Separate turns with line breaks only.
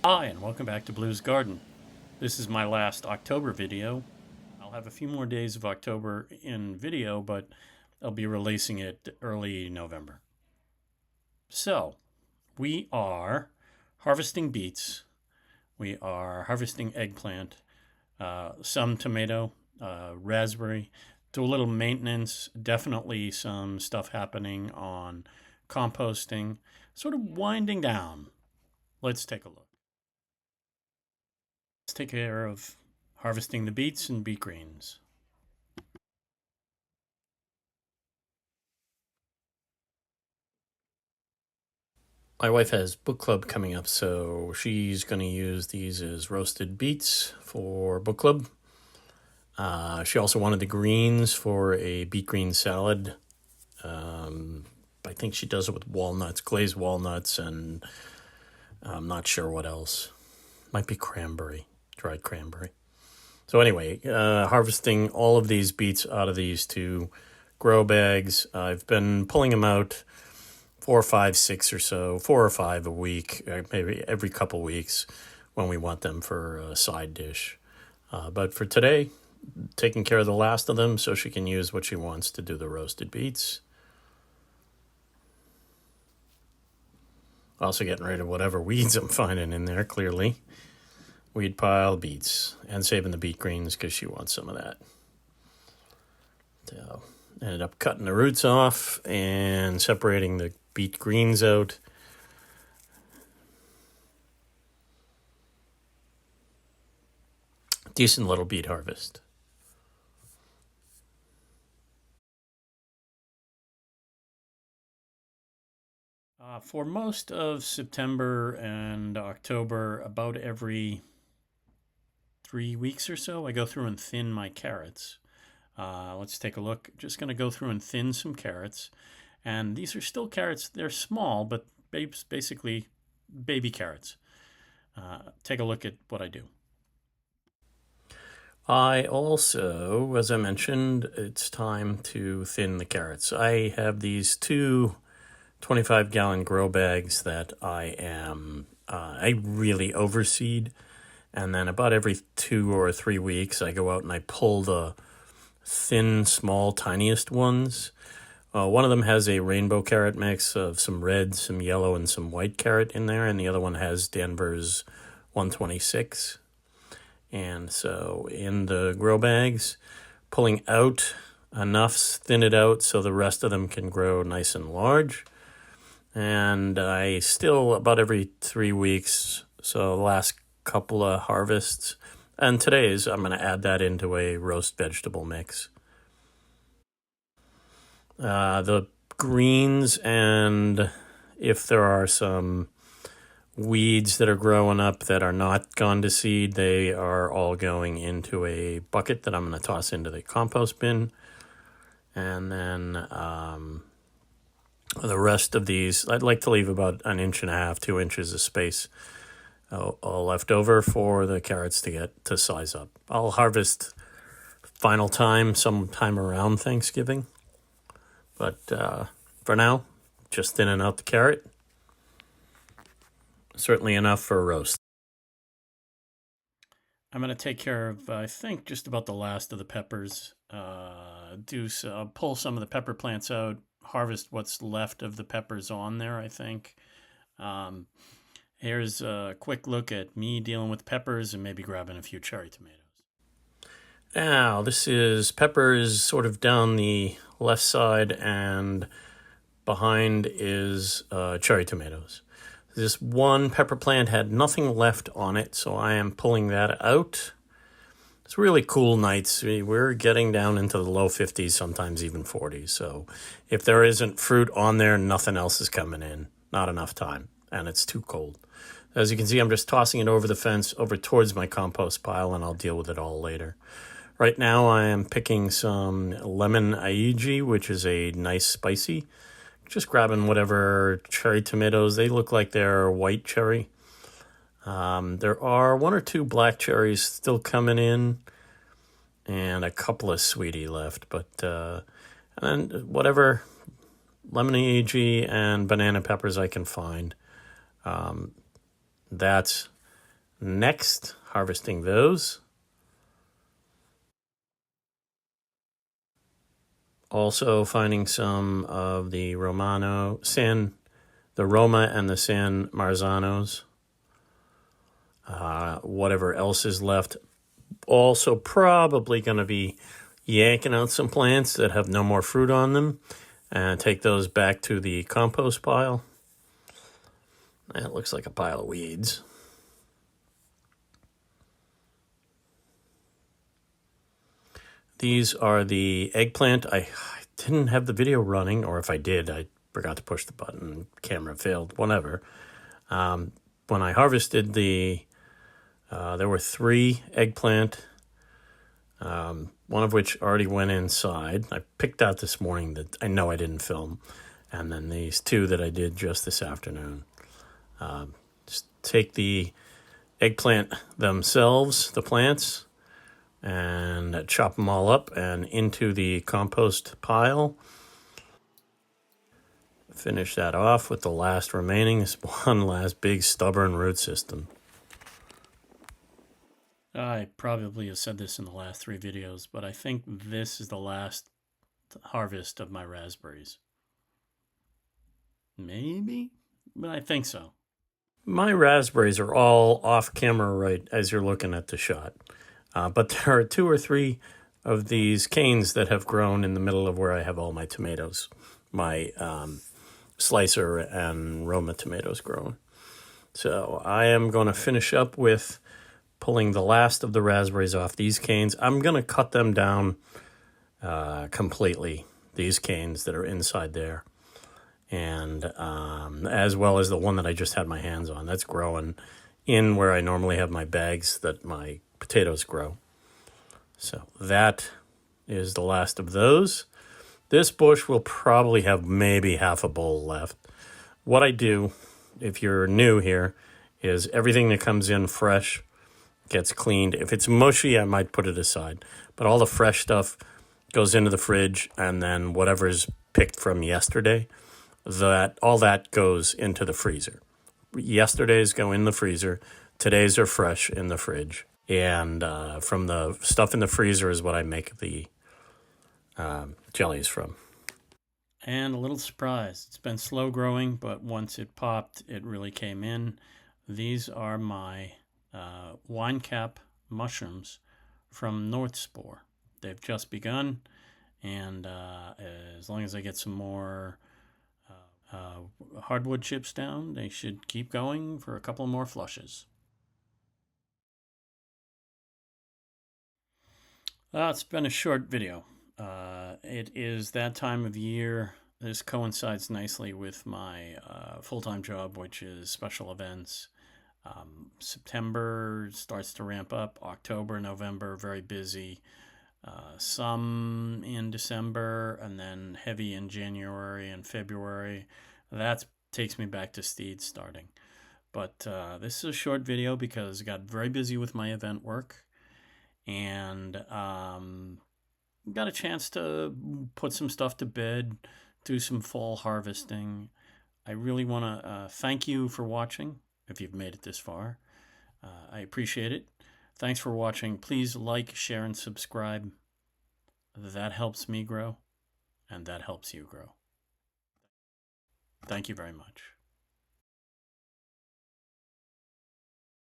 Hi, and welcome back to Blue's Garden. This is my last October video. I'll have a few more days of October in video, but I'll be releasing it early November. So, we are harvesting beets, we are harvesting eggplant, some tomato, raspberry, do a little maintenance, definitely some stuff happening on composting, sort of winding down. Let's take a look. Let's take care of harvesting the beets and beet greens. My wife has book club coming up, so she's going to use these as roasted beets for book club. She also wanted the greens for a beet green salad. I think she does it with walnuts, glazed walnuts, and I'm not sure what else. Might be cranberry, dried cranberry. So anyway, harvesting all of these beets out of these two grow bags. I've been pulling them out 4 or 5 a week, maybe every couple weeks when we want them for a side dish. But for today, taking care of the last of them so she can use what she wants to do the roasted beets. Also getting rid of whatever weeds I'm finding in there, clearly. Weed pile, beets, and saving the beet greens because she wants some of that. So, ended up cutting the roots off and separating the beet greens out. Decent little beet harvest. For most of September and October, about every 3 weeks or so, I go through and thin my carrots. Let's take a look. Just going to go through and thin some carrots. And these are still carrots. They're small, but basically baby carrots. Take a look at what I do. I also, as I mentioned, it's time to thin the carrots. I have these two 25-gallon grow bags that I really overseed. And then about every 2 or 3 weeks, I go out and I pull the thin, small, tiniest ones. One of them has a rainbow carrot mix of some red, some yellow, and some white carrot in there. And the other one has Denver's 126. And so in the grow bags, pulling out enough, thin it out so the rest of them can grow nice and large. And I still, about every 3 weeks, so the last couple of harvests, and today's, I'm going to add that into a roast vegetable mix. The greens, and if there are some weeds that are growing up that are not gone to seed, they are all going into a bucket that I'm going to toss into the compost bin. And then the rest of these, I'd like to leave about 1.5 inches, 2 inches of space all left over for the carrots to get to size up. I'll harvest final time sometime around Thanksgiving. But for now, just thinning out the carrot. Certainly enough for a roast. I'm going to take care of, I think, just about the last of the peppers. Pull some of the pepper plants out, harvest what's left of the peppers on there, I think. Here's a quick look at me dealing with peppers and maybe grabbing a few cherry tomatoes. Now, this is peppers sort of down the left side, and behind is cherry tomatoes. This one pepper plant had nothing left on it, so I am pulling that out. It's really cool nights. We're getting down into the low 50s, sometimes even 40s. So if there isn't fruit on there, nothing else is coming in. Not enough time, and it's too cold. As you can see, I'm just tossing it over the fence, over towards my compost pile, and I'll deal with it all later. Right now, I am picking some lemon aiji, which is a nice spicy. Just grabbing whatever cherry tomatoes. They look like they're white cherry. There are 1 or 2 black cherries still coming in, and a couple of sweetie left. But and then whatever lemon aiji and banana peppers I can find. That's next, harvesting those. Also finding some of the Roma and the San Marzanos. Whatever else is left. Also probably going to be yanking out some plants that have no more fruit on them and take those back to the compost pile. That looks like a pile of weeds. These are the eggplant. I didn't have the video running, or if I did, I forgot to push the button. Camera failed, whatever. When I harvested there were 3 eggplant, one of which already went inside. I picked out this morning that I know I didn't film. And then these 2 that I did just this afternoon. Just take the eggplant themselves, the plants, and chop them all up and into the compost pile. Finish that off with the last remaining. This one last big stubborn root system. I probably have said this in the last 3 videos, but I think this is the last harvest of my raspberries. Maybe? But I think so. My raspberries are all off camera right as you're looking at the shot. But there are 2 or 3 of these canes that have grown in the middle of where I have all my tomatoes. My slicer and Roma tomatoes grown. So I am going to finish up with pulling the last of the raspberries off these canes. I'm going to cut them down completely, these canes that are inside there. And as well as the one that I just had my hands on. That's growing in where I normally have my bags that my potatoes grow. So that is the last of those. This bush will probably have maybe half a bowl left. What I do, if you're new here, is everything that comes in fresh gets cleaned. If it's mushy, I might put it aside. But all the fresh stuff goes into the fridge, and then whatever's picked from yesterday, all that goes into the freezer. Yesterday's go in the freezer. Today's are fresh in the fridge. And from the stuff in the freezer is what I make the jellies from. And a little surprise. It's been slow growing, but once it popped, it really came in. These are my wine cap mushrooms from North Spore. They've just begun, and as long as I get some more hardwood chips down, they should keep going for a couple more flushes. It's been a short video. It is that time of year. This coincides nicely with my full-time job, which is special events. September starts to ramp up. October, November, very busy. Some in December, and then heavy in January and February. That takes me back to Steed starting. But this is a short video because I got very busy with my event work, and got a chance to put some stuff to bed, do some fall harvesting. I really want to thank you for watching, if you've made it this far. I appreciate it. Thanks for watching. Please like, share, and subscribe. That helps me grow, and that helps you grow. Thank you very much.